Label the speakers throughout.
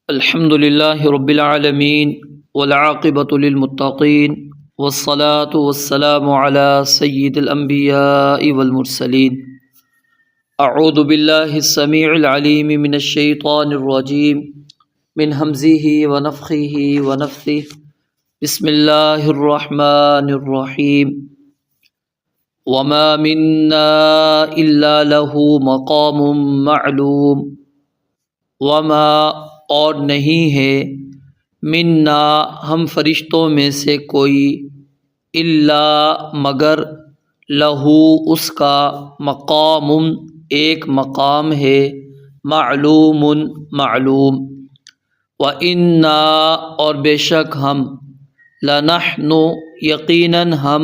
Speaker 1: الحمد للہ رب العالمین والعاقبۃ للمتقین والصلاة والسلام علی سید الانبیاء والمرسلین اعوذ باللہ السمیع العلیم من الشیطان الرجیم من ہمزہ ونفخہ ونفثہ بسم اللہ الرحمن الرحیم وما منا الا له مقام معلوم وما اور نہیں ہے منا ہم فرشتوں میں سے کوئی الا مگر لہو اس کا مقام ایک مقام ہے معلوم معلوم وَإِنَّا اور بے شک ہم لَنَحْنُ یقیناً ہم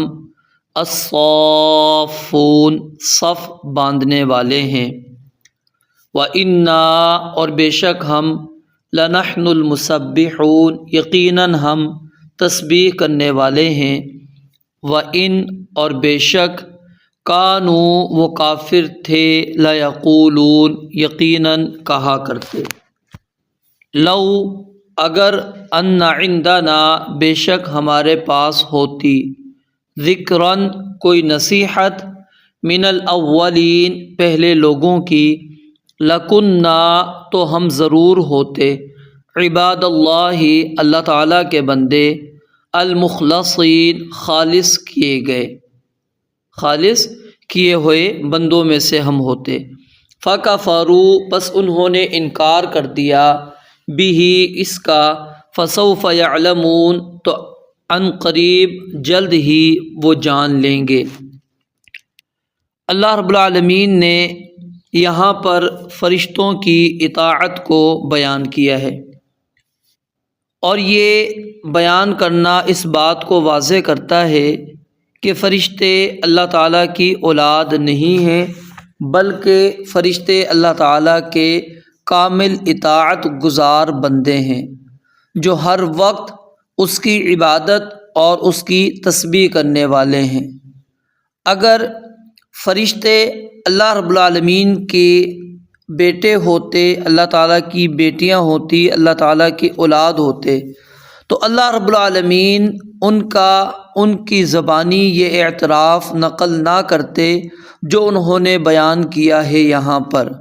Speaker 1: الصافون صف باندھنے والے ہیں وَإِنَّا اور بے شک ہم لَنَحْنُ الْمُسَبِّحُونَ یقیناً ہم تسبیح کرنے والے ہیں وَإِن اور بے شک کانوا وہ کافر تھے لَيَقُولُونَ یقیناً کہا کرتے لو اگر ان عندنا بے شک ہمارے پاس ہوتی ذکراً کوئی نصیحت من الاولین پہلے لوگوں کی لکننا تو ہم ضرور ہوتے عباد اللہ تعالیٰ کے بندے المخلصین خالص کیے ہوئے بندوں میں سے ہم ہوتے فکفروا پس انہوں نے انکار کر دیا بھی اس کا فسوف یعلمون تو عن قریب جلد ہی وہ جان لیں گے۔ اللہ رب العالمین نے یہاں پر فرشتوں کی اطاعت کو بیان کیا ہے، اور یہ بیان کرنا اس بات کو واضح کرتا ہے کہ فرشتے اللہ تعالیٰ کی اولاد نہیں ہیں، بلکہ فرشتے اللہ تعالیٰ کے کامل اطاعت گزار بندے ہیں جو ہر وقت اس کی عبادت اور اس کی تسبیح کرنے والے ہیں۔ اگر فرشتے اللہ رب العالمین کے بیٹے ہوتے، اللہ تعالیٰ کی بیٹیاں ہوتی، اللہ تعالیٰ کی اولاد ہوتے، تو اللہ رب العالمین ان کی زبانی یہ اعتراف نقل نہ کرتے جو انہوں نے بیان کیا ہے یہاں پر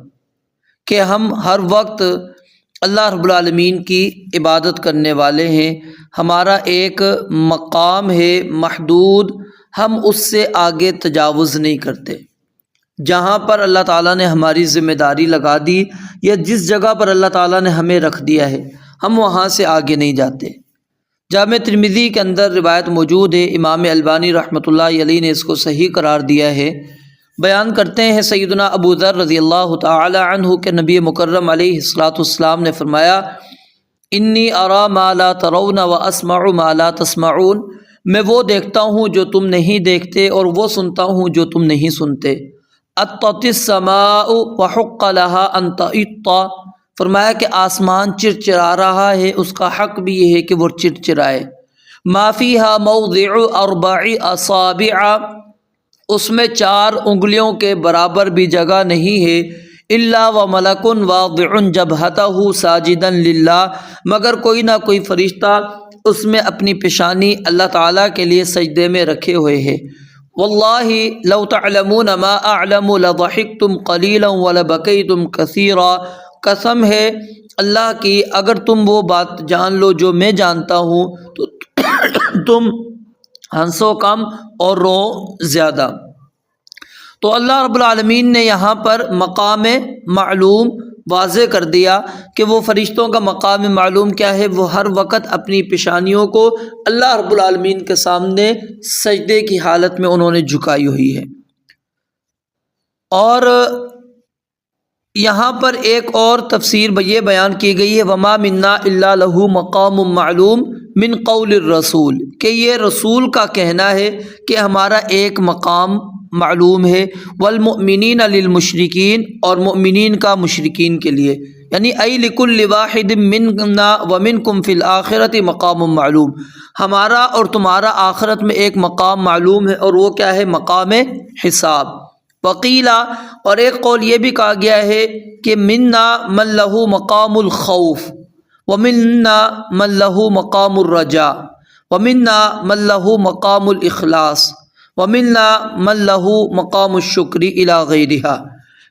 Speaker 1: کہ ہم ہر وقت اللہ رب العالمین کی عبادت کرنے والے ہیں، ہمارا ایک مقام ہے محدود، ہم اس سے آگے تجاوز نہیں کرتے۔ جہاں پر اللہ تعالیٰ نے ہماری ذمہ داری لگا دی یا جس جگہ پر اللہ تعالیٰ نے ہمیں رکھ دیا ہے ہم وہاں سے آگے نہیں جاتے۔ جامع ترمذی کے اندر روایت موجود ہے، امام البانی رحمۃ اللہ علیہ نے اس کو صحیح قرار دیا ہے۔ بیان کرتے ہیں سیدنا ابو ذر رضی اللہ تعالی عنہ کہ نبی مکرم علیہ الصلاۃ والسلام نے فرمایا انی ارا ما لا ترون واسمع ما لا تسمعون، میں وہ دیکھتا ہوں جو تم نہیں دیکھتے اور وہ سنتا ہوں جو تم نہیں سنتے۔ اطت السماء وحق لها ان تئط، فرمایا کہ آسمان چرچرا رہا ہے، اس کا حق بھی یہ ہے کہ وہ چرچرائے۔ ما فیہا موضع 4 اصابع، اس میں 4 انگلیوں کے برابر بھی جگہ نہیں ہے، الا وملک واضع جبہتہ ساجدا للہ، مگر کوئی نہ کوئی فرشتہ اس میں اپنی پیشانی اللہ تعالیٰ کے لیے سجدے میں رکھے ہوئے ہے۔ واللہ لو تعلمون ما اعلم لضحکتم قلیلا ولبکیتم کثیرا، قسم ہے اللہ کی اگر تم وہ بات جان لو جو میں جانتا ہوں تو تم ہنسو کم اور رو زیادہ۔ تو اللہ رب العالمین نے یہاں پر مقام معلوم واضح کر دیا کہ وہ فرشتوں کا مقام معلوم کیا ہے، وہ ہر وقت اپنی پیشانیوں کو اللہ رب العالمین کے سامنے سجدے کی حالت میں انہوں نے جھکائی ہوئی ہے۔ اور یہاں پر ایک اور تفسیر یہ بیان کی گئی ہے وما منا الا لہ مقام معلوم من قول الرسول، کہ یہ رسول کا کہنا ہے کہ ہمارا ایک مقام معلوم ہے، والمؤمنین للمشرکین، اور مؤمنین کا مشرکین کے لیے، یعنی ای لکل واحد منا ومنکم فی الآخرۃ مقام معلوم، ہمارا اور تمہارا آخرت میں ایک مقام معلوم ہے، اور وہ کیا ہے؟ مقام حساب۔ وقیلا، اور ایک قول یہ بھی کہا گیا ہے کہ منا من لہ مقام الخوف ومنا من له مقام الرجاء ومنا من له مقام الاخلاص ومنا من له مقام الشکر الی غیرہا،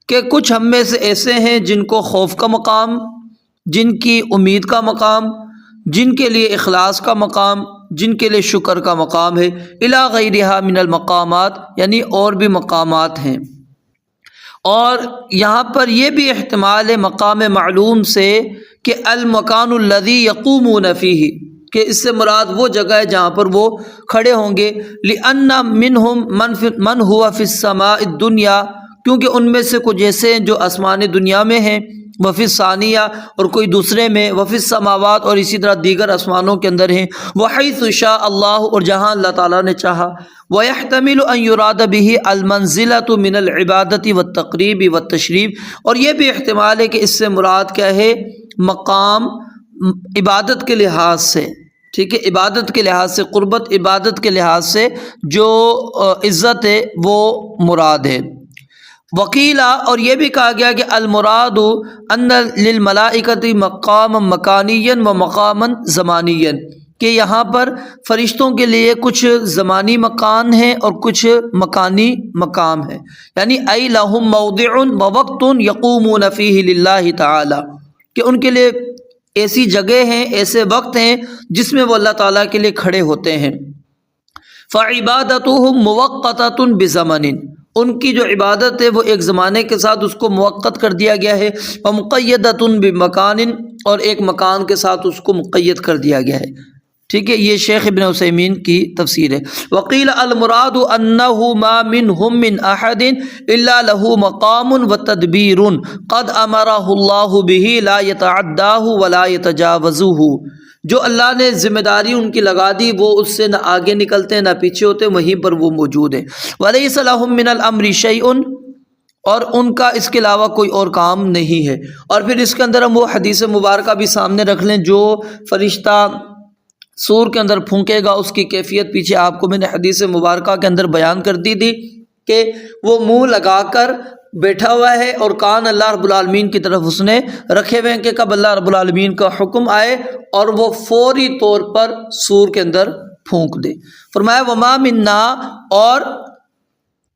Speaker 1: کہ کچھ ہم میں سے ایسے ہیں جن کو خوف کا مقام، جن کی امید کا مقام، جن کے لیے اخلاص کا مقام، جن کے لیے شکر کا مقام ہے، الی غیرہا من المقامات، یعنی اور بھی مقامات ہیں۔ اور یہاں پر یہ بھی احتمال ہے مقام معلوم سے کہ المکان الذی یقومون فیہ، کہ اس سے مراد وہ جگہ ہے جہاں پر وہ کھڑے ہوں گے، لأن منہم من ہوا فی السماء الدنیا، کیونکہ ان میں سے کچھ ایسے ہیں جو آسمان دنیا میں ہیں، وفی ثانیہ، اور کوئی دوسرے میں، وفی السماوات، اور اسی طرح دیگر آسمانوں کے اندر ہیں، وحیث شاء اللہ، اور جہاں اللہ تعالیٰ نے چاہا، وَيَحْتَمِلُ أَن يُرَادَ بِهِ الْمَنزِلَةُ مِنَ الْعِبَادَةِ وَالتَّقْرِيبِ وَالتَّشْرِيفِ، اور یہ بھی احتمال ہے کہ اس سے مراد کیا ہے، مقام عبادت کے لحاظ سے، ٹھیک ہے، عبادت کے لحاظ سے، قربت عبادت کے لحاظ سے جو عزت ہے وہ مراد ہے۔ وکیلا، اور یہ بھی کہا گیا کہ المراد ان للملائکۃ مقام مکانیا و مقاما زمانیا، کہ یہاں پر فرشتوں کے لیے کچھ زمانی مکان ہیں اور کچھ مکانی مقام ہے، یعنی ای لہم موضع و وقت یقومون فیہ للہ تعالی، کہ ان کے لیے ایسی جگہ ہیں، ایسے وقت ہیں جس میں وہ اللہ تعالیٰ کے لیے کھڑے ہوتے ہیں۔ فعبادتہم موقتۃ بزمن، ان کی جو عبادت ہے وہ ایک زمانے کے ساتھ اس کو موقت کر دیا گیا ہے، ومقیدۃ بمکان، اور ایک مکان کے ساتھ اس کو مقید کر دیا گیا ہے، ٹھیک ہے۔ یہ شیخ ابن عثیمین کی تفسیر ہے۔ وقیل المراد انہ ما منہم من احد الا له مقام وتدبیر قد امرہ اللہ بہ لا یتعداہ ولا یتجاوزہ، جو اللہ نے ذمہ داری ان کی لگا دی وہ اس سے نہ آگے نکلتے نہ پیچھے ہوتے، وہیں پر وہ موجود ہیں۔ ولیس لہم من الامر شیء، اور ان کا اس کے علاوہ کوئی اور کام نہیں ہے۔ اور پھر اس کے اندر ہم وہ حدیث مبارکہ بھی سامنے رکھ لیں، جو فرشتہ سور کے اندر پھونکے گا اس کی کیفیت پیچھے آپ کو میں نے حدیث مبارکہ کے اندر بیان کر دی تھی، کہ وہ منہ لگا کر بیٹھا ہوا ہے اور کان اللہ رب العالمین کی طرف اس نے رکھے ہوئے ہیں کہ کب اللہ رب العالمین کا حکم آئے اور وہ فوری طور پر سور کے اندر پھونک دے۔ فرمایا وما منا، اور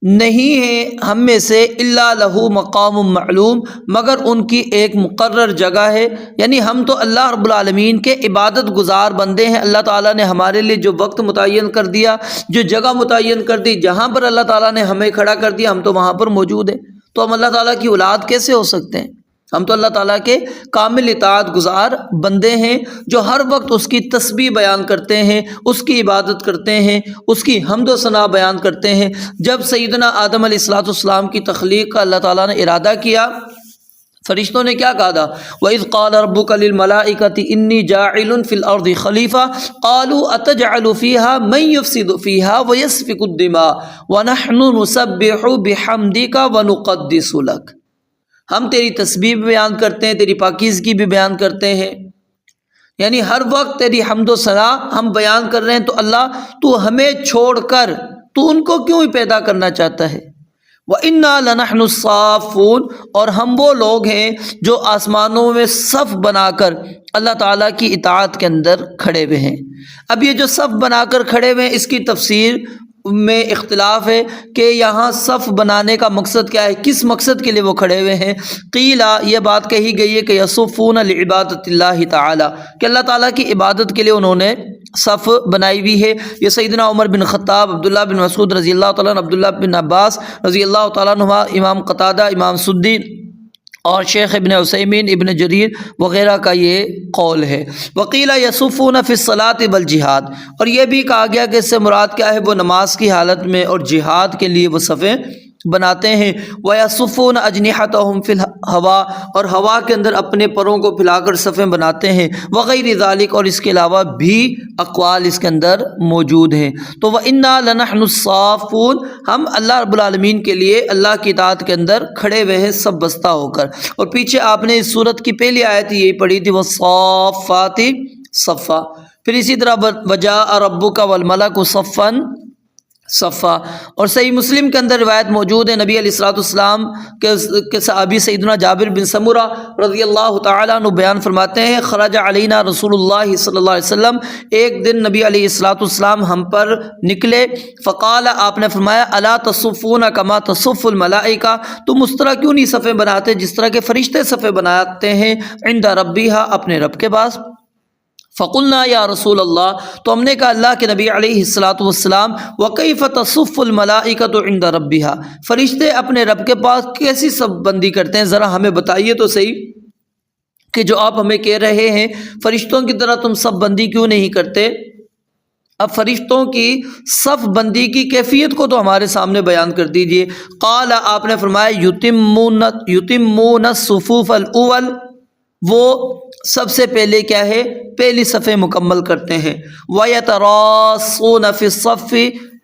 Speaker 1: نہیں ہے ہم میں سے، الا لہ مقام معلوم، مگر ان کی ایک مقرر جگہ ہے، یعنی ہم تو اللہ رب العالمین کے عبادت گزار بندے ہیں، اللہ تعالیٰ نے ہمارے لیے جو وقت متعین کر دیا، جو جگہ متعین کر دی، جہاں پر اللہ تعالیٰ نے ہمیں کھڑا کر دیا ہم تو وہاں پر موجود ہیں، تو ہم اللہ تعالیٰ کی اولاد کیسے ہو سکتے ہیں؟ ہم تو اللہ تعالیٰ کے کامل اطاعت گزار بندے ہیں، جو ہر وقت اس کی تسبیح بیان کرتے ہیں، اس کی عبادت کرتے ہیں، اس کی حمد و ثنا بیان کرتے ہیں۔ جب سیدنا آدم علیہ الصلوۃ والسلام کی تخلیق کا اللہ تعالیٰ نے ارادہ کیا، فرشتوں نے کیا کہا تھا؟ وَإِذْ قَالَ رَبُّكَ لِلْمَلَائِكَةِ إِنِّي جَاعِلٌ فِي الْأَرْضِ خَلِيفَةً قَالُوا أَتَجْعَلُ فِيهَا مَن يُفْسِدُ فِيهَا وَيَسْفِكُ الدِّمَاءَ وَنَحْنُ نُسَبِّحُ بِحَمْدِكَ وَنُقَدِّسُ لَكَ، ہم تیری تسبیح بھی بیان کرتے ہیں، تیری پاکیزگی بھی بیان کرتے ہیں، یعنی ہر وقت تیری حمد و ثنا ہم بیان کر رہے ہیں، تو اللہ تو ہمیں چھوڑ کر تو ان کو کیوں پیدا کرنا چاہتا ہے؟ وَإِنَّا لَنَحْنُ الصَّافُّونَ، اور ہم وہ لوگ ہیں جو آسمانوں میں صف بنا کر اللہ تعالیٰ کی اطاعت کے اندر کھڑے ہوئے ہیں۔ اب یہ جو صف بنا کر کھڑے ہوئے ہیں، اس کی تفسیر میں اختلاف ہے کہ یہاں صف بنانے کا مقصد کیا ہے، کس مقصد کے لیے وہ کھڑے ہوئے ہیں۔ قیلا، یہ بات کہی گئی ہے کہ یصفون لعبادت اللہ تعالی، کہ اللہ تعالیٰ کی عبادت کے لیے انہوں نے صف بنائی ہوئی ہے۔ یہ سیدنا عمر بن خطاب، عبداللہ بن مسعود رضی اللہ تعالیٰ عنہ، عبداللہ بن عباس رضی اللہ تعالیٰ عنہ، امام قتادہ، امام سدی اور شیخ ابن عثیمین، ابن جریر وغیرہ کا یہ قول ہے۔ وقیل یصفون فی الصلاۃ والجہاد، اور یہ بھی کہا گیا کہ اس سے مراد کیا ہے، وہ نماز کی حالت میں اور جہاد کے لیے وہ صفیں بناتے ہیں۔ وَيَصُفُّونَ أَجْنِحَتَهُمْ فِي الْهَوَاءِ، اور ہوا کے اندر اپنے پروں کو پھیلا کر صفیں بناتے ہیں۔ وغیر ذالک، اور اس کے علاوہ بھی اقوال اس کے اندر موجود ہیں۔ تو وَإِنَّا لَنَحْنُ الصَّافُّونَ، ہم اللہ رب العالمین کے لیے اللہ کی اطاعت کے اندر کھڑے ہوئے ہیں سب بستہ ہو کر۔ اور پیچھے آپ نے اس سورت کی پہلی آیت یہی پڑھی تھی، وَالصَّافَّاتِ صَفًّا۔ پھر اسی طرح وَجَاءَ رَبُّكَ وَالْمَلَكُ صَفًّا صفا۔ اور صحیح مسلم کے اندر روایت موجود ہے، نبی علیہ الصلوۃ والسلام کے صحابی سیدنا جابر بن سمرہ رضی اللہ تعالیٰ عنہ بیان فرماتے ہیں، خرج علینا رسول اللہ صلی اللہ علیہ وسلم، ایک دن نبی علیہ الصلوۃ والسلام ہم پر نکلے، فقال، آپ نے فرمایا، الا تصفون کما تصف الملائکہ، تم اس طرح کیوں نہیں صفیں بناتے جس طرح کے فرشتے صفیں بناتے ہیں، عند ربیہا، اپنے رب کے پاس۔ فقلنا یا رسول اللہ، تو ہم نے کہا اللہ کے نبی علیہ الصلاۃ والسلام، وکیف تصف الملائکۃ عند ربہا، فرشتے اپنے رب کے پاس کیسی صف بندی کرتے ہیں، ذرا ہمیں بتائیے تو صحیح کہ جو آپ ہمیں کہہ رہے ہیں فرشتوں کی طرح تم صف بندی کیوں نہیں کرتے۔ اب فرشتوں کی صف بندی کی کیفیت کو تو ہمارے سامنے بیان کر دیجئے۔ قال، آپ نے فرمایا، یتمون الصفوف الاول، وہ سب سے پہلے کیا ہے، پہلی صفیں مکمل کرتے ہیں، وَيَتَرَاصُونَ فِي الصَّفِّ،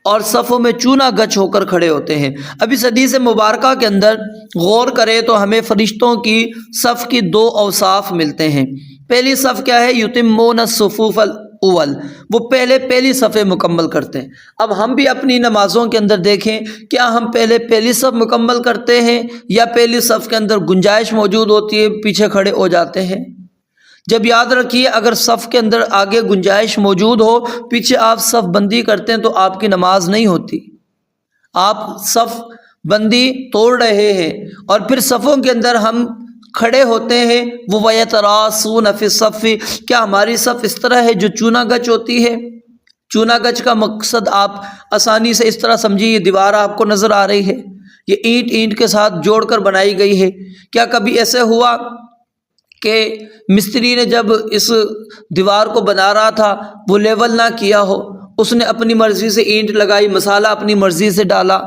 Speaker 1: اور صفوں میں چونا گچ ہو کر کھڑے ہوتے ہیں۔ اب اس حدیث مبارکہ کے اندر غور کریں تو ہمیں فرشتوں کی صف کی دو اوصاف ملتے ہیں۔ پہلی صف کیا ہے، یتمون الصفوف الاول، وہ پہلی صفیں مکمل کرتے ہیں۔ اب ہم بھی اپنی نمازوں کے اندر دیکھیں، کیا ہم پہلی صف مکمل کرتے ہیں یا پہلی صف کے اندر گنجائش موجود ہوتی ہے، پیچھے کھڑے ہو جاتے ہیں؟ جب یاد رکھیے، اگر صف کے اندر آگے گنجائش موجود ہو، پیچھے آپ صف بندی کرتے ہیں تو آپ کی نماز نہیں ہوتی، آپ صف بندی توڑ رہے ہیں۔ اور پھر صفوں کے اندر ہم کھڑے ہوتے ہیں، وہ وَيَتَرَاصُونَ فِي الصَّفِّ، کیا ہماری صف اس طرح ہے جو چونا گچ ہوتی ہے؟ چونا گچ کا مقصد آپ آسانی سے اس طرح سمجھیے، یہ دیوار آپ کو نظر آ رہی ہے، یہ اینٹ کے ساتھ جوڑ کر بنائی گئی ہے۔ کیا کبھی ایسے ہوا کہ مستری نے جب اس دیوار کو بنا رہا تھا وہ لیول نہ کیا ہو، اس نے اپنی مرضی سے اینٹ لگائی، مسالہ اپنی مرضی سے ڈالا،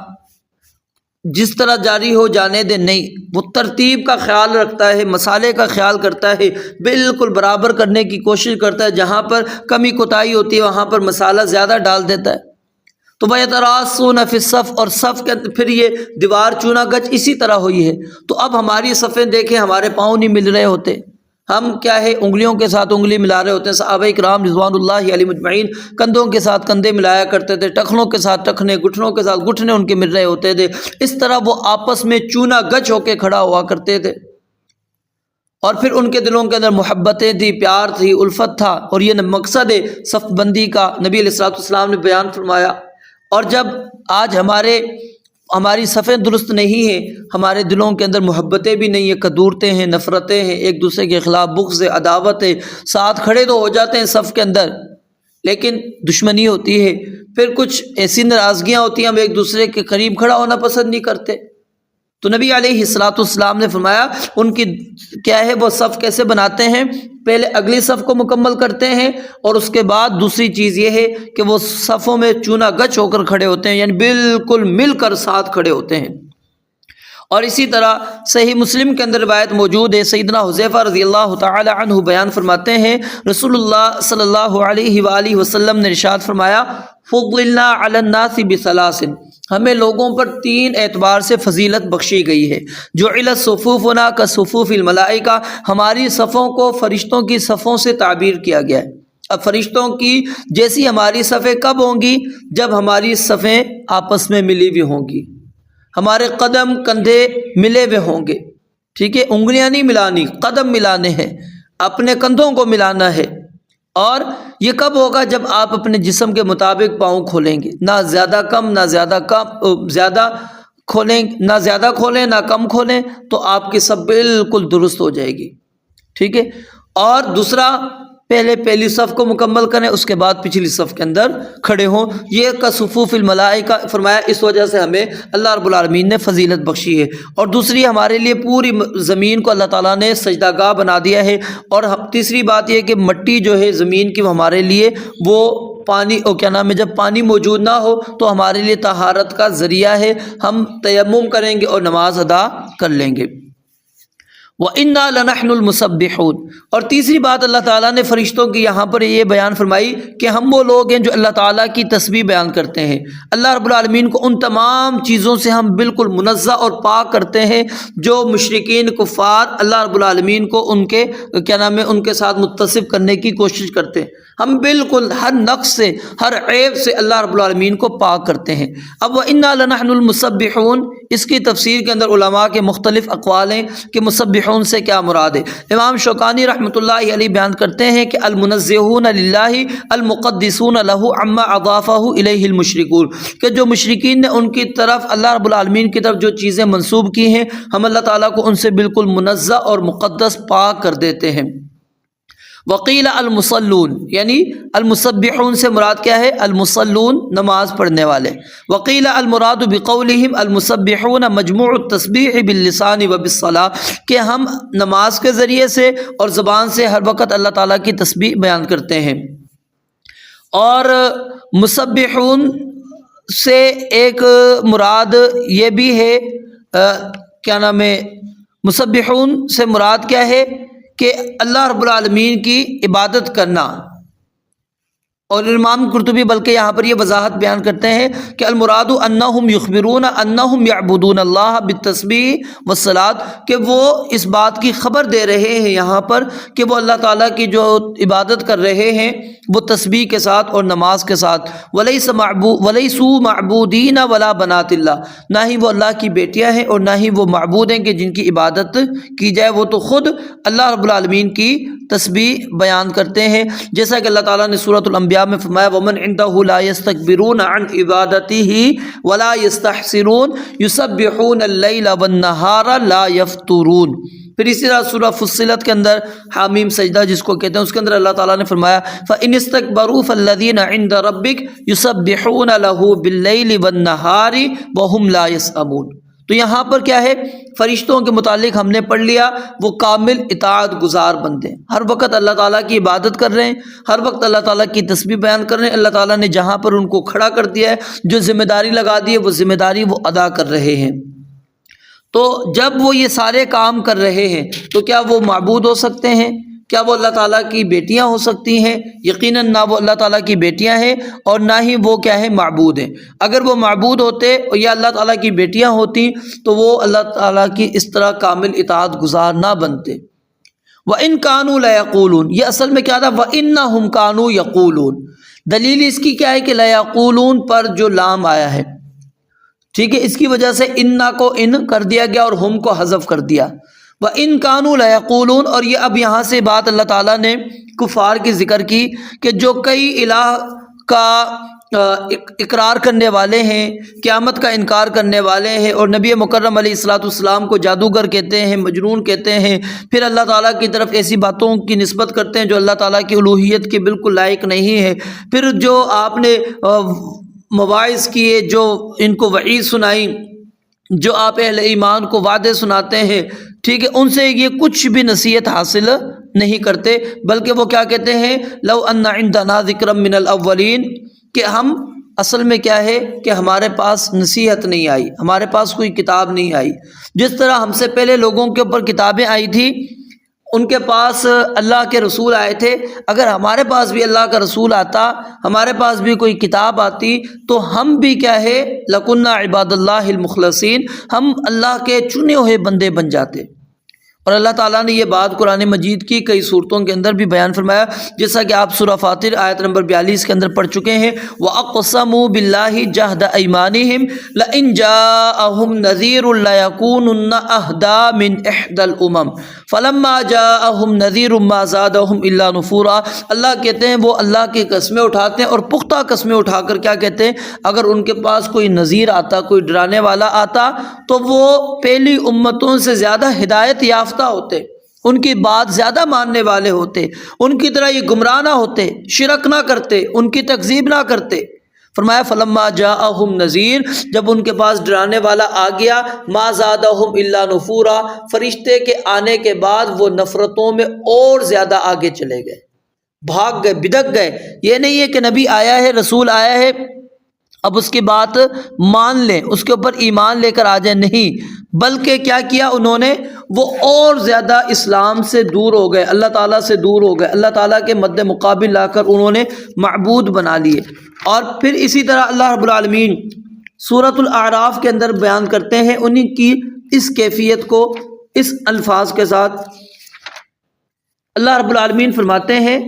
Speaker 1: جس طرح جاری ہو جانے دے؟ نہیں، وہ ترتیب کا خیال رکھتا ہے، مسالے کا خیال کرتا ہے، بالکل برابر کرنے کی کوشش کرتا ہے، جہاں پر کمی کوتاہی ہوتی ہے وہاں پر مسالہ زیادہ ڈال دیتا ہے۔ تو وَيَتَرَاصُونَ فِي الصَّفِّ، اور صف کے پھر یہ دیوار چونا گچ اسی طرح ہوئی ہے۔ تو اب ہماری صفیں دیکھیں، ہمارے پاؤں نہیں مل رہے ہوتے، ہم کیا ہے، انگلیوں کے ساتھ انگلی ملا رہے ہوتے ہیں۔ صحابہ کرام رضوان اللہ علیہم اجمعین کندھوں کے ساتھ کندھے ملایا کرتے تھے، ٹخنوں کے ساتھ ٹخنے، گھٹنوں کے ساتھ گھٹنے ان کے مل رہے ہوتے تھے، اس طرح وہ آپس میں چونا گچ ہو کے کھڑا ہوا کرتے تھے۔ اور پھر ان کے دلوں کے اندر محبتیں تھی، پیار تھی، الفت تھا، اور یہ مقصد ہے صف بندی کا، نبی علیہ الصلوۃ والسلام نے بیان فرمایا۔ اور جب آج ہماری صفیں درست نہیں ہیں، ہمارے دلوں کے اندر محبتیں بھی نہیں ہیں، کدورتیں ہیں، نفرتیں ہیں، ایک دوسرے کے خلاف بغض ہے، عداوت ہے، ساتھ کھڑے تو ہو جاتے ہیں صف کے اندر لیکن دشمنی ہوتی ہے، پھر کچھ ایسی ناراضگیاں ہوتی ہیں، ہم ایک دوسرے کے قریب کھڑا ہونا پسند نہیں کرتے۔ تو نبی علیہ الصلوۃ والسلام نے فرمایا ان کی کیا ہے، وہ صف کیسے بناتے ہیں، پہلے اگلی صف کو مکمل کرتے ہیں، اور اس کے بعد دوسری چیز یہ ہے کہ وہ صفوں میں چونا گچ ہو کر کھڑے ہوتے ہیں، یعنی بالکل مل کر ساتھ کھڑے ہوتے ہیں۔ اور اسی طرح صحیح مسلم کے اندر روایت موجود ہے، سیدنا حذیفہ رضی اللہ تعالی عنہ بیان فرماتے ہیں، رسول اللہ صلی اللہ علیہ وآلہ وسلم نے ارشاد فرمایا، فضلنا علی الناس بثلاث، ہمیں لوگوں پر 3 اعتبار سے فضیلت بخشی گئی ہے۔ جعلت صفوفنا کصفوف الملائکہ، ہماری صفوں کو فرشتوں کی صفوں سے تعبیر کیا گیا ہے۔ اب فرشتوں کی جیسی ہماری صفیں کب ہوں گی؟ جب ہماری صفیں آپس میں ملی ہوئی ہوں گی، ہمارے قدم کندھے ملے ہوئے ہوں گے، ٹھیک ہے، انگلیاں نہیں ملانی، قدم ملانے ہیں، اپنے کندھوں کو ملانا ہے۔ اور یہ کب ہوگا؟ جب آپ اپنے جسم کے مطابق پاؤں کھولیں گے، نہ زیادہ کم، نہ زیادہ کھولیں، نہ زیادہ کھولیں نہ کم کھولیں، تو آپ کی صف بالکل درست ہو جائے گی، ٹھیک ہے۔ اور دوسرا، پہلی صف کو مکمل کریں، اس کے بعد پچھلی صف کے اندر کھڑے ہوں، یہ کصفوف الملائکہ فرمایا، اس وجہ سے ہمیں اللہ رب العالمین نے فضیلت بخشی ہے۔ اور دوسری، ہمارے لیے پوری زمین کو اللہ تعالیٰ نے سجدہ گاہ بنا دیا ہے۔ اور تیسری بات یہ کہ مٹی جو ہے زمین کی، وہ ہمارے لیے وہ پانی جب پانی موجود نہ ہو تو ہمارے لیے طہارت کا ذریعہ ہے، ہم تیمم کریں گے اور نماز ادا کر لیں گے۔ وَإِنَّا لَنَحْنُ الْمُسَبِّحُونَ۔ اور تیسری بات اللہ تعالیٰ نے فرشتوں کی یہاں پر یہ بیان فرمائی کہ ہم وہ لوگ ہیں جو اللہ تعالیٰ کی تسبیح بیان کرتے ہیں۔ اللہ رب العالمین کو ان تمام چیزوں سے ہم بالکل منزہ اور پاک کرتے ہیں جو مشرکین کفار اللہ رب العالمین کو ان کے ان کے ساتھ متصف کرنے کی کوشش کرتے ہیں۔ ہم بالکل ہر نقص سے، ہر عیب سے اللہ رب العالمین کو پاک کرتے ہیں۔ اب وَإِنَّا لَنَحْنُ الْمُسَبِّحُونَ، اس کی تفسیر کے اندر علماء کے مختلف اقوال ہیں کہ مسبحون سے کیا مراد ہے۔ امام شوکانی رحمۃ اللہ علیہ بیان کرتے ہیں کہ المنزہون للہ المقدسون لہ عما اضافہ الیہ المشرکون، کہ جو مشرکین نے ان کی طرف اللہ رب العالمین کی طرف جو چیزیں منسوب کی ہیں، ہم اللہ تعالیٰ کو ان سے بالکل منزہ اور مقدس پاک کر دیتے ہیں۔ وقیل المصلون، یعنی المسبحون سے مراد کیا ہے؟ المصلون، نماز پڑھنے والے۔ وقیل المراد بقولہم المسبحون مجموع التسبیح باللسان وبالصلاۃ، کہ ہم نماز کے ذریعے سے اور زبان سے ہر وقت اللہ تعالیٰ کی تسبیح بیان کرتے ہیں۔ اور مسبحون سے ایک مراد یہ بھی ہے، مسبحون سے مراد کیا ہے کہ اللہ رب العالمین کی عبادت کرنا۔ اور امام قرطبی بلکہ یہاں پر یہ وضاحت بیان کرتے ہیں کہ المراد انہم یخبرون انہم یعبدون اللہ بالتسبیح والصلاۃ، کہ وہ اس بات کی خبر دے رہے ہیں یہاں پر کہ وہ اللہ تعالیٰ کی جو عبادت کر رہے ہیں وہ تسبیح کے ساتھ اور نماز کے ساتھ۔ ولیسوا معبودین ولا بنات اللہ، نہ ہی وہ اللہ کی بیٹیاں ہیں اور نہ ہی وہ معبود ہیں کہ جن کی عبادت کی جائے، وہ تو خود اللہ رب العالمین کی تسبیح بیان کرتے ہیں، جیسا کہ اللہ تعالیٰ نے سورۃ الانبیاء میں فرمایا وَمَنْ عِنْدَهُ لَا يَسْتَكْبِرُونَ عَنْ عِبَادَتِهِ وَلَا يَسْتَحْسِرُونَ يُسَبِّحُونَ اللَّيْلَ وَالنَّهَارَ لَا يَفْتُرُونَ۔ پھر اسی طرح سورہ فصلت کے اندر حامیم سجدہ جس کو کہتے ہیں، اس کے اندر اللہ تعالیٰ نے فرمایا فَإِنِ اسْتَكْبَرُوا فَالَّذِينَ عِنْدَ رَبِّكَ يُسَبِّحُونَ لَهُ بِاللَّيْلِ وَالنَّهَارِ وَهُمْ لَا يَسْأَمُونَ۔ تو یہاں پر کیا ہے، فرشتوں کے متعلق ہم نے پڑھ لیا، وہ کامل اطاعت گزار بندے ہیں، ہر وقت اللہ تعالیٰ کی عبادت کر رہے ہیں، ہر وقت اللہ تعالیٰ کی تسبیح بیان کر رہے ہیں۔ اللہ تعالیٰ نے جہاں پر ان کو کھڑا کر دیا ہے، جو ذمہ داری لگا دی ہے، وہ ذمہ داری وہ ادا کر رہے ہیں۔ تو جب وہ یہ سارے کام کر رہے ہیں تو کیا وہ معبود ہو سکتے ہیں؟ کیا وہ اللہ تعالیٰ کی بیٹیاں ہو سکتی ہیں؟ یقیناً نہ وہ اللہ تعالیٰ کی بیٹیاں ہیں اور نہ ہی وہ کیا ہے، معبود ہیں۔ اگر وہ معبود ہوتے یا اللہ تعالیٰ کی بیٹیاں ہوتی تو وہ اللہ تعالیٰ کی اس طرح کامل اطاعت گزار نہ بنتے۔ وَإِن كَانُوا لَيَقُولُونَ، یہ اصل میں کیا تھا، وَإِنَّهُمْ كَانُوا يَقُولُونَ۔ دلیل اس کی کیا ہے کہ لَيَقُولُونَ پر جو لام آیا ہے، ٹھیک ہے، اس کی وجہ سے انا کو ان کر دیا گیا اور ہم کو حذف کر دیا۔ وَإِن كَانُوا لَيَقُولُونَ، اور یہ اب یہاں سے بات اللہ تعالیٰ نے کفار کی ذکر کی کہ جو کئی الہ کا اقرار کرنے والے ہیں، قیامت کا انکار کرنے والے ہیں، اور نبی مکرم علیہ الصلوۃ والسلام کو جادوگر کہتے ہیں، مجنون کہتے ہیں، پھر اللہ تعالیٰ کی طرف ایسی باتوں کی نسبت کرتے ہیں جو اللہ تعالیٰ کی الوہیت کے بالکل لائق نہیں ہے، پھر جو آپ نے مواعظ کیے، جو ان کو وعید سنائی، جو آپ اہل ایمان کو وعدے سناتے ہیں، ٹھیک ہے، ان سے یہ کچھ بھی نصیحت حاصل نہیں کرتے، بلکہ وہ کیا کہتے ہیں، لو ان عندنا ذکرا من الاولین، کہ ہم اصل میں کیا ہے کہ ہمارے پاس نصیحت نہیں آئی، ہمارے پاس کوئی کتاب نہیں آئی۔ جس طرح ہم سے پہلے لوگوں کے اوپر کتابیں آئی تھی، ان کے پاس اللہ کے رسول آئے تھے، اگر ہمارے پاس بھی اللہ کا رسول آتا، ہمارے پاس بھی کوئی کتاب آتی، تو ہم بھی کیا ہے، لَكُنَّا عِبَادَ اللَّهِ الْمُخْلَصِينَ، ہم اللہ کے چنے ہوئے بندے بن جاتے۔ اور اللہ تعالیٰ نے یہ بات قرآن مجید کی کئی صورتوں کے اندر بھی بیان فرمایا، جیسا کہ آپ سورہ فاطر آیت نمبر 42 کے اندر پڑھ چکے ہیں، وَأَقْسَمُوا بِاللَّهِ جَهْدَ أَيْمَانِهِمْ لَإِنْ جَاءَهُمْ نَذِيرٌ لَيَكُونُنَّ أَهْدَىٰ مِنْ إِحْدَى الْأُمَمِ فَلَمَّا جَاءَهُمْ نَذِيرٌ مَّا زَادَهُمْ إِلَّا نُفُورًا۔ اللہ کہتے ہیں وہ اللہ کی قسمیں اٹھاتے ہیں اور پختہ قسمیں اٹھا کر کیا کہتے ہیں، اگر ان کے پاس کوئی نذیر آتا، کوئی ڈرانے والا آتا، تو وہ پہلی امتوں سے زیادہ ہدایت یافتہ ہوتے، ان کی بات زیادہ ماننے والے ہوتے، ان کی طرح یہ گمراہ نہ ہوتے، شرک نہ کرتے، ان کی تکذیب نہ کرتے۔ فرمایا فلما جاءہم نذیر، جب ان کے پاس ڈرانے والا آ گیا، ما زادہم الا نفورا، فرشتے کے آنے کے بعد وہ نفرتوں میں اور زیادہ آگے چلے گئے، بھاگ گئے، بدک گئے۔ یہ نہیں ہے کہ نبی آیا ہے، رسول آیا ہے اب اس کی بات مان لیں، اس کے اوپر ایمان لے کر آ جائیں، نہیں، بلکہ کیا کیا انہوں نے، وہ اور زیادہ اسلام سے دور ہو گئے، اللہ تعالیٰ سے دور ہو گئے، اللہ تعالیٰ کے مد مقابل لا کر انہوں نے معبود بنا لیے۔ اور پھر اسی طرح اللہ رب العالمین سورۃ الاعراف کے اندر بیان کرتے ہیں انہی کی اس کیفیت کو اس الفاظ کے ساتھ۔ اللہ رب العالمین فرماتے ہیں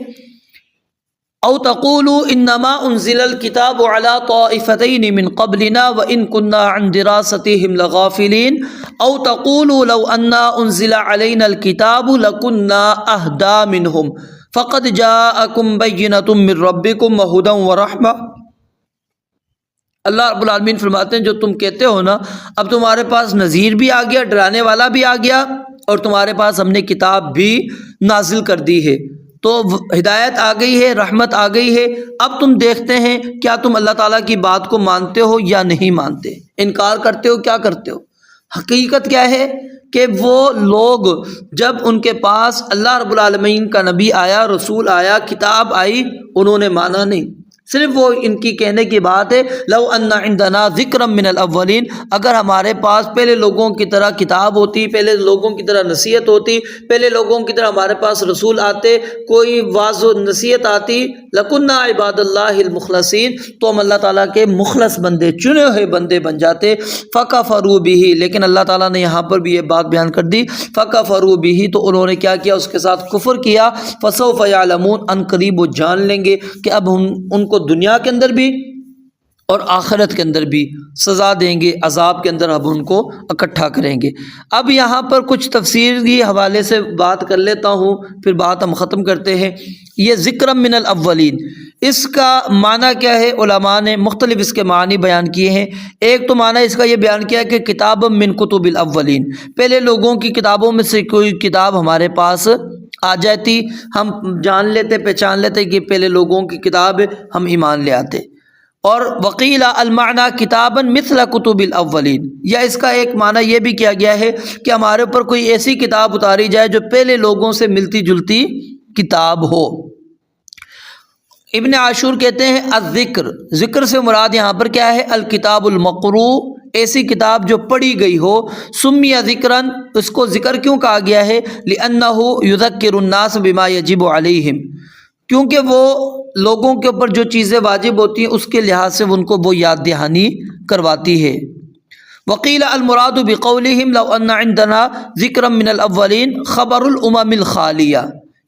Speaker 1: او تقولوا انما انزل الكتاب على طائفتين من قبلنا وان كنا عن دراستهم لغافلين او تقولوا لو ان انزل علينا الكتاب لكنا اهدى منهم فقد جاءكم بينة من ربكم وهدى ورحمة۔ اللہ رب العالمین فرماتے ہیں جو تم کہتے ہو نا، اب تمہارے پاس نذیر بھی آ گیا، ڈرانے والا بھی آ گیا، اور تمہارے پاس ہم نے کتاب بھی نازل کر دی ہے، تو ہدایت آ گئی ہے، رحمت آ گئی ہے۔ اب تم دیکھتے ہیں کیا تم اللہ تعالیٰ کی بات کو مانتے ہو یا نہیں مانتے، انکار کرتے ہو، کیا کرتے ہو۔ حقیقت کیا ہے کہ وہ لوگ جب ان کے پاس اللہ رب العالمین کا نبی آیا، رسول آیا، کتاب آئی، انہوں نے مانا نہیں، صرف وہ ان کی کہنے کی بات ہے لو ان عندنا ذکر من الاولین، اگر ہمارے پاس پہلے لوگوں کی طرح کتاب ہوتی، پہلے لوگوں کی طرح نصیحت ہوتی، پہلے لوگوں کی طرح ہمارے پاس رسول آتے، کوئی واعظ و نصیحت آتی، لکنا عباد اللہ المخلصین، تو ہم اللہ تعالیٰ کے مخلص بندے، چنے ہوئے بندے بن جاتے۔ فکفروا بہ، لیکن اللہ تعالیٰ نے یہاں پر بھی یہ بات بیان کر دی، فکفروا بہ، تو انہوں نے کیا کیا، اس کے ساتھ کفر کیا۔ فسوف یعلمون، ان قریب وہ جان لیں گے کہ اب ہم ان کو دنیا کے اندر بھی اور آخرت کے اندر بھی سزا دیں گے، عذاب کے اندر اب ان کو اکٹھا کریں گے۔ اب یہاں پر کچھ تفسیری حوالے سے بات کر لیتا ہوں، پھر بات ہم ختم کرتے ہیں۔ یہ ذکر من الاولین، اس کا معنی کیا ہے؟ علماء نے مختلف اس کے معنی بیان کیے ہیں۔ ایک تو معنی اس کا یہ بیان کیا کہ کتاب من کتب الاولین، پہلے لوگوں کی کتابوں میں سے کوئی کتاب ہمارے پاس آ جاتی، ہم جان لیتے، پہچان لیتے کہ پہلے لوگوں کی کتاب ہے، ہم ایمان لے آتے۔ اور وقیل المعنی کتابا مثل کتب الاولین، یا اس کا ایک معنی یہ بھی کیا گیا ہے کہ ہمارے اوپر کوئی ایسی کتاب اتاری جائے جو پہلے لوگوں سے ملتی جلتی کتاب ہو۔ ابن عاشور کہتے ہیں الذکر، ذکر سے مراد یہاں پر کیا ہے؟ الکتاب المقروء، ایسی کتاب جو پڑھی گئی ہو۔ سمی ذکرن، اس کو ذکر کیوں کہا گیا ہے؟ لأنہ یذکر الناس بما یجب علیہم، کیونکہ وہ لوگوں کے اوپر جو چیزیں واجب ہوتی ہیں اس کے لحاظ سے ان کو وہ یاد دہانی کرواتی ہے۔ وقیل المراد بقولہم لو ان عندنا ذکر من الاولین خبر الامم الخالیہ،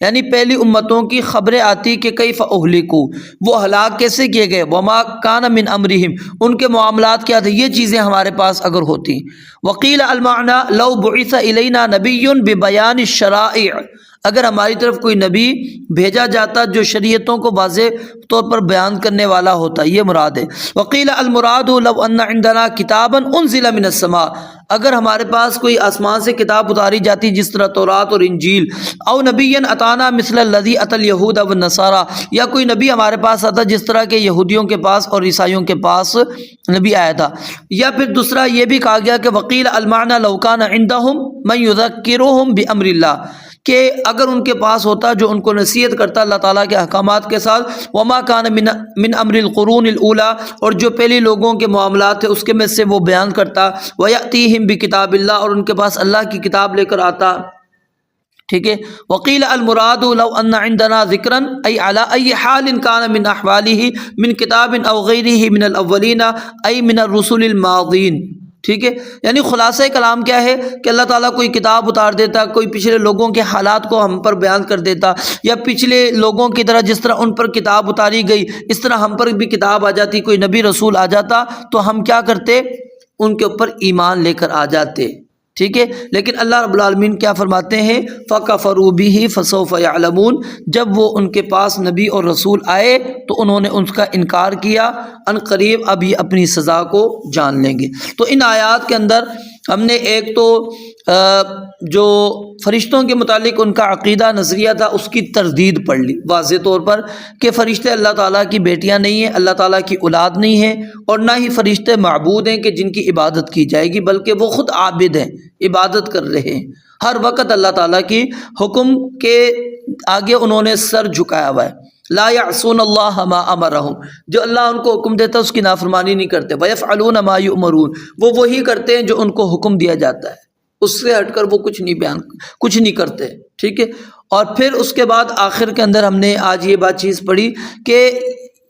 Speaker 1: یعنی پہلی امتوں کی خبریں آتی کہ کیف اہلکوا، وہ ہلاک کیسے کیے گئے، وما کان من امرہم، ان کے معاملات کیا تھے، یہ چیزیں ہمارے پاس اگر ہوتی۔ وقیل المعنی لو بعث الینا نبی ببیان الشرائع، اگر ہماری طرف کوئی نبی بھیجا جاتا جو شریعتوں کو واضح طور پر بیان کرنے والا ہوتا، یہ مراد ہے۔ وقیل المراد لو ان عندنا کتابا انزل من السماء، اگر ہمارے پاس کوئی آسمان سے کتاب اتاری جاتی جس طرح تورات اور انجیل، او نبی اتانا مثل الذی اتی الیہود والنصارى، یا کوئی نبی ہمارے پاس آتا جس طرح کے یہودیوں کے پاس اور عیسائیوں کے پاس نبی آیا تھا۔ یا پھر دوسرا یہ بھی کہا گیا کہ وقیل المعنی لو کان عندہم من یذکرہم بامر اللہ، کہ اگر ان کے پاس ہوتا جو ان کو نصیحت کرتا اللہ تعالیٰ کے احکامات کے ساتھ، وما کان من امر القرون الاولیٰ، اور جو پہلی لوگوں کے معاملات تھے اس کے میں سے وہ بیان کرتا، ویأتیہم بکتاب اللہ، اور ان کے پاس اللہ کی کتاب لے کر آتا۔ ٹھیک ہے۔ وقیل المراد لو ان عندنا ذکرا ای علی ای حال کان من احوالہ من کتاب او غیرہ من الاولین ای من الرسل الماضین۔ ٹھیک ہے، یعنی خلاصہ کلام کیا ہے کہ اللہ تعالیٰ کوئی کتاب اتار دیتا، کوئی پچھلے لوگوں کے حالات کو ہم پر بیان کر دیتا، یا پچھلے لوگوں کی طرح جس طرح ان پر کتاب اتاری گئی اس طرح ہم پر بھی کتاب آ جاتی، کوئی نبی رسول آ جاتا تو ہم کیا کرتے؟ ان کے اوپر ایمان لے کر آ جاتے۔ ٹھیک ہے، لیکن اللہ رب العالمین کیا فرماتے ہیں؟ فَكَفَرُوا بِهِ فَسَوْفَ يَعْلَمُونَ، جب وہ ان کے پاس نبی اور رسول آئے تو انہوں نے ان کا انکار کیا، ان قریب اب یہ اپنی سزا کو جان لیں گے۔ تو ان آیات کے اندر ہم نے ایک تو جو فرشتوں کے متعلق ان کا عقیدہ نظریہ تھا اس کی تردید پڑھ لی واضح طور پر، کہ فرشتے اللہ تعالیٰ کی بیٹیاں نہیں ہیں، اللہ تعالیٰ کی اولاد نہیں ہیں، اور نہ ہی فرشتے معبود ہیں کہ جن کی عبادت کی جائے گی، بلکہ وہ خود عابد ہیں، عبادت کر رہے ہیں، ہر وقت اللہ تعالیٰ کی حکم کے آگے انہوں نے سر جھکایا ہوا ہے۔ لا یعصون اللہ ما امرہم، جو اللہ ان کو حکم دیتا ہے اس کی نافرمانی نہیں کرتے، ویفعلون ما یؤمرون، وہ وہی کرتے ہیں جو ان کو حکم دیا جاتا ہے، اس سے ہٹ کر وہ کچھ نہیں کرتے، ٹھیک ہے۔ اور پھر اس کے بعد آخر کے اندر ہم نے آج یہ بات چیز پڑھی کہ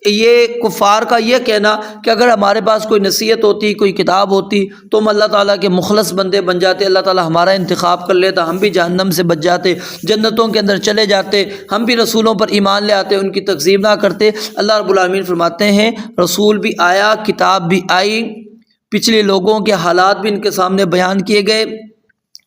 Speaker 1: یہ کفار کا یہ کہنا کہ اگر ہمارے پاس کوئی نصیحت ہوتی، کوئی کتاب ہوتی تو ہم اللہ تعالیٰ کے مخلص بندے بن جاتے، اللہ تعالیٰ ہمارا انتخاب کر لیتا، ہم بھی جہنم سے بچ جاتے، جنتوں کے اندر چلے جاتے، ہم بھی رسولوں پر ایمان لے آتے، ان کی تکذیب نہ کرتے۔ اللہ رب العالمین فرماتے ہیں رسول بھی آیا، کتاب بھی آئی، پچھلے لوگوں کے حالات بھی ان کے سامنے بیان کیے گئے،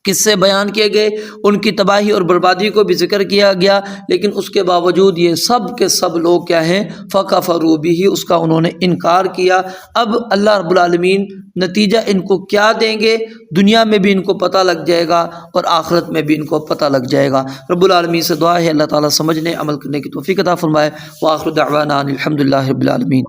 Speaker 1: قصے بیان کیے گئے، ان کی تباہی اور بربادی کو بھی ذکر کیا گیا، لیکن اس کے باوجود یہ سب کے سب لوگ کیا ہیں، فَكَفَرُوا بِهِ، اس کا انہوں نے انکار کیا۔ اب اللہ رب العالمین نتیجہ ان کو کیا دیں گے، دنیا میں بھی ان کو پتہ لگ جائے گا اور آخرت میں بھی ان کو پتہ لگ جائے گا۔ رب العالمین سے دعا ہے اللہ تعالیٰ سمجھنے عمل کرنے کی توفیق عطا فرمائے۔ وآخر دعوانا ان الحمد للہ رب العالمین۔